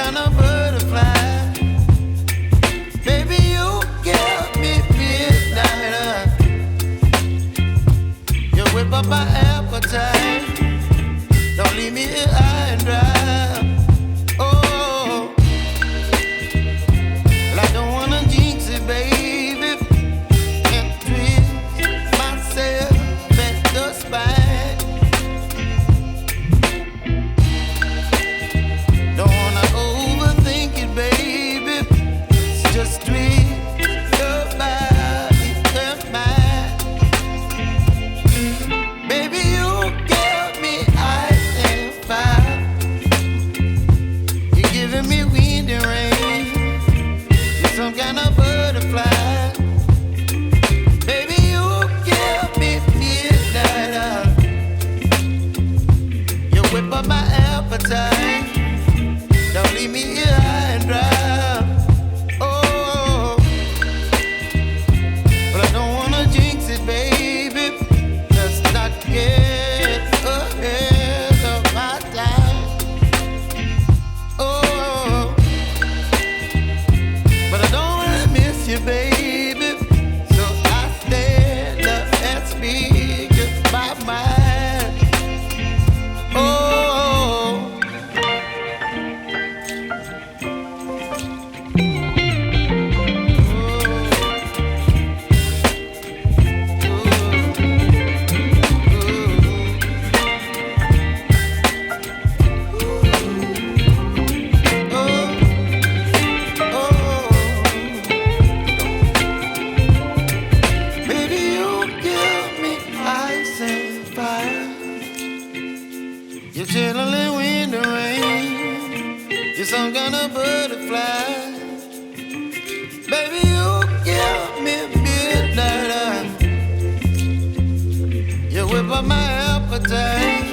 kind of butterfly. Baby, you give me midnight. You whip up my appetite. Don't leave me here high and dry. Oh, well, I don't wanna jinx it, baby, and twist myself at the spine. Don't wanna overthink it, baby. It's just twist your body and mine. Baby, you give me ice and fire. You're giving me wind and rain. You're some kind of butterfly. Baby, you give me midnight. You whip up my appetite. Don't leave me here high and dry. Oh, but I don't wanna jinx it, baby. Let's not get ahead of my time. Oh, but I don't wanna miss you, baby. So I stand up and speak just my mind. Oh. Baby, you give me ice and fire. You're chilling wind and rain. You're some kind of butterfly. Baby, you give me midnight. You whip up my appetite.